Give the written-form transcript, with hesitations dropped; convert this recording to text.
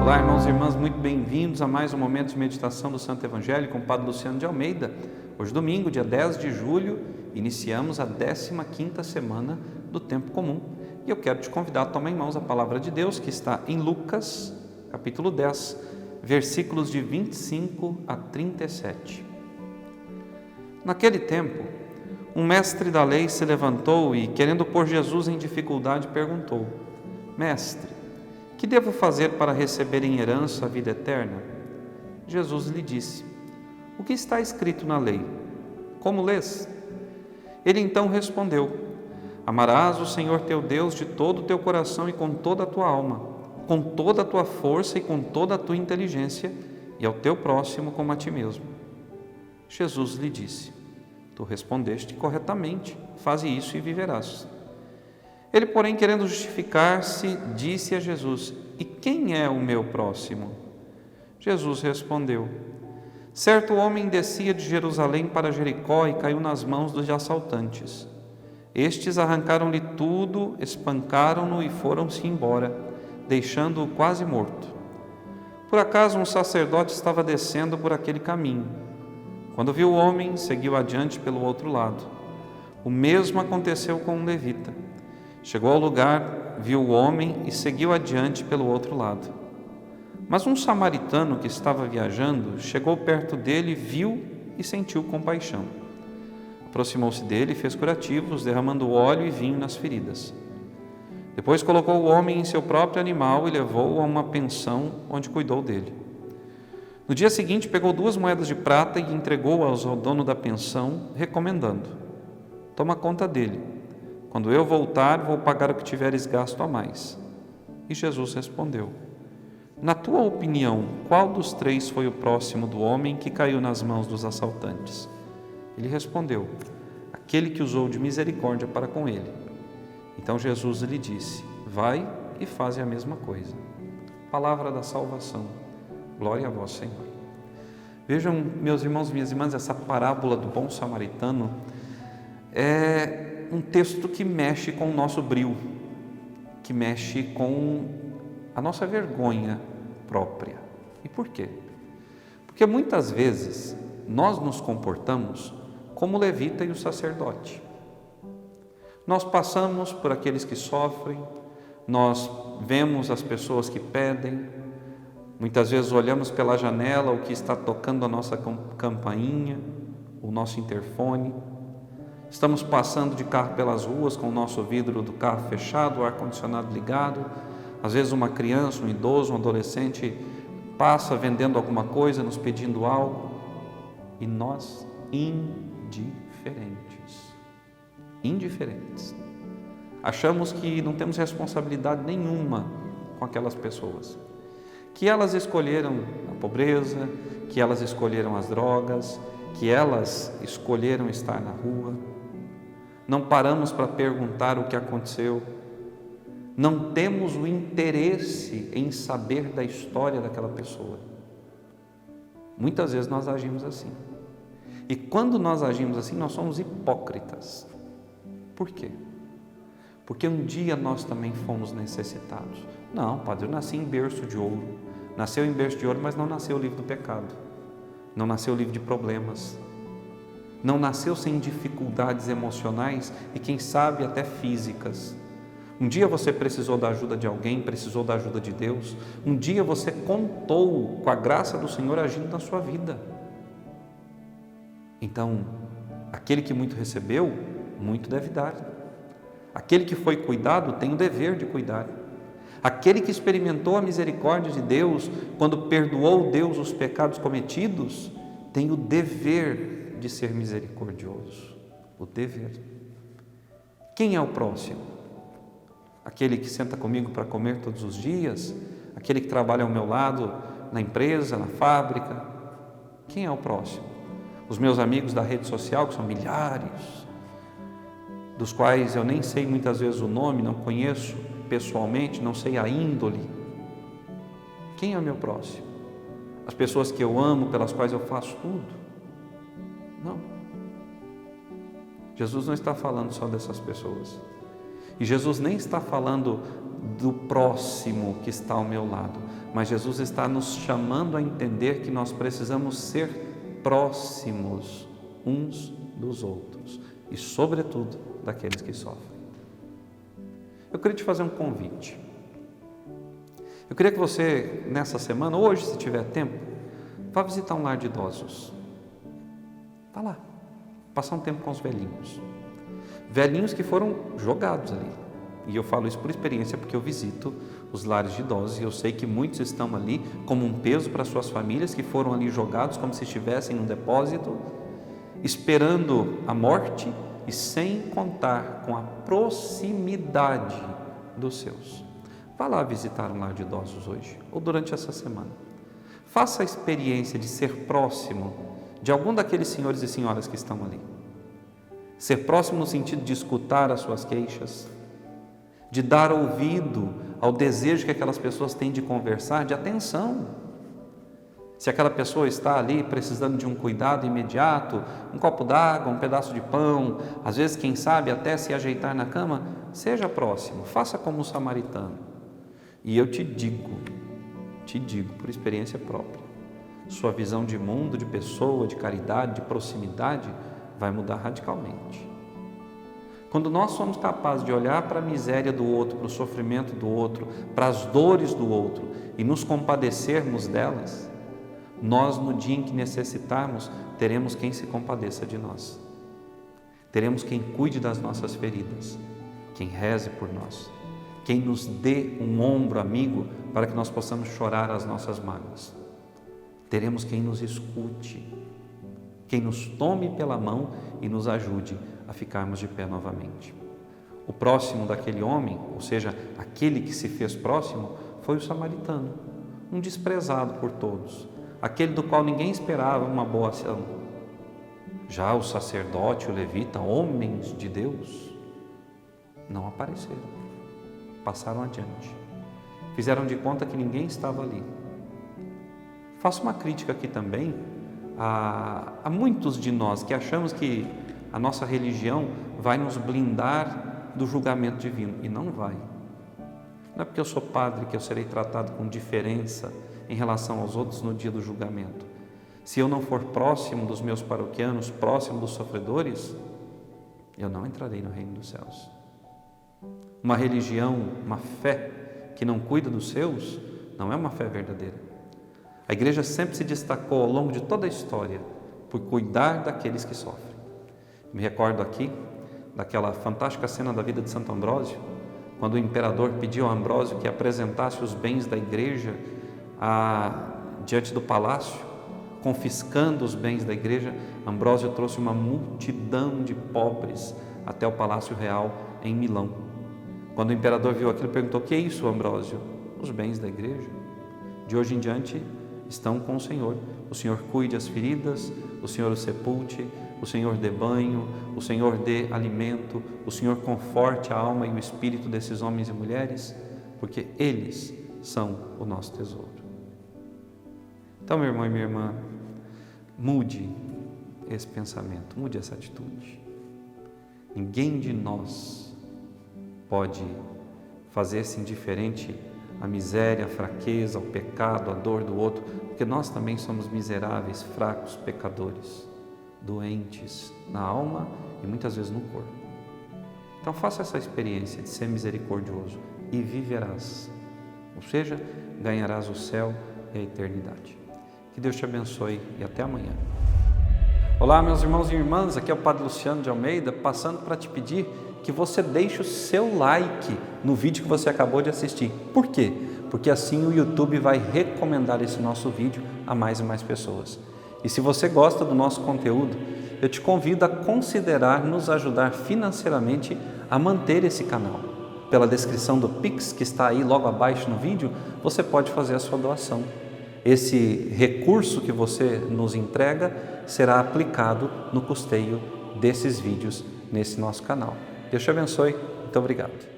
Olá, irmãos e irmãs, muito bem-vindos a mais um momento de meditação do Santo Evangelho com o Padre Luciano de Almeida. Hoje, domingo, dia 10 de julho, iniciamos a 15ª semana do Tempo Comum. E eu quero te convidar a tomar em mãos a Palavra de Deus, que está em Lucas, capítulo 10, versículos de 25 a 37. Naquele tempo, um mestre da lei se levantou e, querendo pôr Jesus em dificuldade, perguntou: Mestre, que devo fazer para receber em herança a vida eterna? Jesus lhe disse: O que está escrito na lei? Como lês? Ele então respondeu: Amarás o Senhor teu Deus de todo o teu coração e com toda a tua alma, com toda a tua força e com toda a tua inteligência, e ao teu próximo como a ti mesmo. Jesus lhe disse: Tu respondeste corretamente, faze isso e viverás. Ele, porém, querendo justificar-se, disse a Jesus: E quem é o meu próximo? Jesus respondeu: Certo homem descia de Jerusalém para Jericó e caiu nas mãos dos assaltantes. Estes arrancaram-lhe tudo, espancaram-no e foram-se embora, deixando-o quase morto. Por acaso um sacerdote estava descendo por aquele caminho. Quando viu o homem, seguiu adiante pelo outro lado. O mesmo aconteceu com um levita. Chegou ao lugar, viu o homem e seguiu adiante pelo outro lado. Mas um samaritano que estava viajando chegou perto dele, viu e sentiu compaixão. Aproximou-se dele e fez curativos, derramando óleo e vinho nas feridas. Depois colocou o homem em seu próprio animal e levou-o a uma pensão onde cuidou dele. No dia seguinte, pegou 2 moedas de prata e entregou-as ao dono da pensão, recomendando: Toma conta dele. Quando eu voltar, vou pagar o que tiveres gasto a mais. E Jesus respondeu: Na tua opinião, qual dos 3 foi o próximo do homem que caiu nas mãos dos assaltantes? Ele respondeu: Aquele que usou de misericórdia para com ele. Então Jesus lhe disse: Vai e faze a mesma coisa. Palavra da salvação. Glória a vós, Senhor. Vejam, meus irmãos e minhas irmãs, essa parábola do bom samaritano é um texto que mexe com o nosso brio, que mexe com a nossa vergonha própria. E por quê? Porque muitas vezes nós nos comportamos como o levita e o sacerdote. Nós passamos por aqueles que sofrem, nós vemos as pessoas que pedem, muitas vezes olhamos pela janela o que está tocando a nossa campainha, o nosso interfone. Estamos passando de carro pelas ruas com o nosso vidro do carro fechado, o ar-condicionado ligado. Às vezes uma criança, um idoso, um adolescente passa vendendo alguma coisa, nos pedindo algo. E nós indiferentes. Achamos que não temos responsabilidade nenhuma com aquelas pessoas. Que elas escolheram a pobreza, que elas escolheram as drogas, que elas escolheram estar na rua. Não paramos para perguntar o que aconteceu. Não temos o interesse em saber da história daquela pessoa. Muitas vezes nós agimos assim. E quando nós agimos assim, nós somos hipócritas. Por quê? Porque um dia nós também fomos necessitados. Não, padre, eu nasci em berço de ouro. Nasceu em berço de ouro, mas não nasceu livre do pecado. Não nasceu livre de problemas. Não nasceu sem dificuldades emocionais e, quem sabe, até físicas. Um dia você precisou da ajuda de alguém, precisou da ajuda de Deus. Um dia você contou com a graça do Senhor agindo na sua vida. Então, aquele que muito recebeu, muito deve dar. Aquele que foi cuidado tem o dever de cuidar. Aquele que experimentou a misericórdia de Deus, quando perdoou Deus os pecados cometidos, tem o dever de ser misericordioso, o dever. Quem é o próximo? Aquele que senta comigo para comer todos os dias? Aquele que trabalha ao meu lado na empresa, na fábrica? Quem é o próximo? Os meus amigos da rede social, que são milhares, dos quais eu nem sei muitas vezes o nome, não conheço pessoalmente, não sei a índole. Quem é o meu próximo? As pessoas que eu amo, pelas quais eu faço tudo? Não. Jesus não está falando só dessas pessoas. E Jesus nem está falando do próximo que está ao meu lado, mas Jesus está nos chamando a entender que nós precisamos ser próximos uns dos outros e, sobretudo, daqueles que sofrem. Eu queria te fazer um convite. Eu queria que você, nessa semana, hoje, se tiver tempo, vá visitar um lar de idosos. Vá lá, passar um tempo com os velhinhos. Velhinhos que foram jogados ali. E eu falo isso por experiência, porque eu visito os lares de idosos e eu sei que muitos estão ali como um peso para suas famílias, que foram ali jogados como se estivessem num depósito, esperando a morte e sem contar com a proximidade dos seus. Vá lá visitar um lar de idosos hoje ou durante essa semana. Faça a experiência de ser próximo de algum daqueles senhores e senhoras que estão ali. Ser próximo no sentido de escutar as suas queixas, de dar ouvido ao desejo que aquelas pessoas têm de conversar, de atenção. Se aquela pessoa está ali precisando de um cuidado imediato, um copo d'água, um pedaço de pão, às vezes, quem sabe, até se ajeitar na cama, seja próximo, faça como o samaritano. E eu te digo, por experiência própria, sua visão de mundo, de pessoa, de caridade, de proximidade, vai mudar radicalmente. Quando nós somos capazes de olhar para a miséria do outro, para o sofrimento do outro, para as dores do outro e nos compadecermos delas, nós, no dia em que necessitarmos, teremos quem se compadeça de nós. Teremos quem cuide das nossas feridas, quem reze por nós, quem nos dê um ombro amigo para que nós possamos chorar as nossas mágoas. Teremos quem nos escute, quem nos tome pela mão e nos ajude a ficarmos de pé novamente. O próximo daquele homem, ou seja, aquele que se fez próximo, foi o samaritano, um desprezado por todos, aquele do qual ninguém esperava uma boa ação. Já o sacerdote, o levita, homens de Deus, não apareceram, passaram adiante, fizeram de conta que ninguém estava ali. Faço uma crítica aqui também a muitos de nós que achamos que a nossa religião vai nos blindar do julgamento divino, e não vai. Não é porque eu sou padre que eu serei tratado com diferença em relação aos outros no dia do julgamento. Se eu não for próximo dos meus paroquianos, próximo dos sofredores, eu não entrarei no reino dos céus. Uma religião, uma fé que não cuida dos seus, não é uma fé verdadeira. A igreja sempre se destacou ao longo de toda a história por cuidar daqueles que sofrem. Me recordo aqui daquela fantástica cena da vida de Santo Ambrósio, quando o imperador pediu a Ambrósio que apresentasse os bens da igreja diante do palácio, confiscando os bens da igreja. Ambrósio trouxe uma multidão de pobres até o Palácio Real em Milão. Quando o imperador viu aquilo, perguntou: "O que é isso, Ambrósio?" "Os bens da igreja. De hoje em diante estão com o Senhor. O Senhor cuide as feridas, o Senhor os sepulte, o Senhor dê banho, o Senhor dê alimento, o Senhor conforte a alma e o espírito desses homens e mulheres, porque eles são o nosso tesouro." Então, meu irmão e minha irmã, mude esse pensamento, mude essa atitude. Ninguém de nós pode fazer-se indiferente à miséria, à fraqueza, ao pecado, à dor do outro, porque nós também somos miseráveis, fracos, pecadores, doentes na alma e muitas vezes no corpo. Então faça essa experiência de ser misericordioso e viverás, ou seja, ganharás o céu e a eternidade. Que Deus te abençoe e até amanhã. Olá, meus irmãos e irmãs, aqui é o Padre Luciano de Almeida, passando para te pedir que você deixe o seu like no vídeo que você acabou de assistir. Por quê? Porque assim o YouTube vai recomendar esse nosso vídeo a mais e mais pessoas. E se você gosta do nosso conteúdo, eu te convido a considerar nos ajudar financeiramente a manter esse canal. Pela descrição do Pix que está aí logo abaixo no vídeo, você pode fazer a sua doação. Esse recurso que você nos entrega será aplicado no custeio desses vídeos nesse nosso canal. Deus te abençoe. Muito obrigado.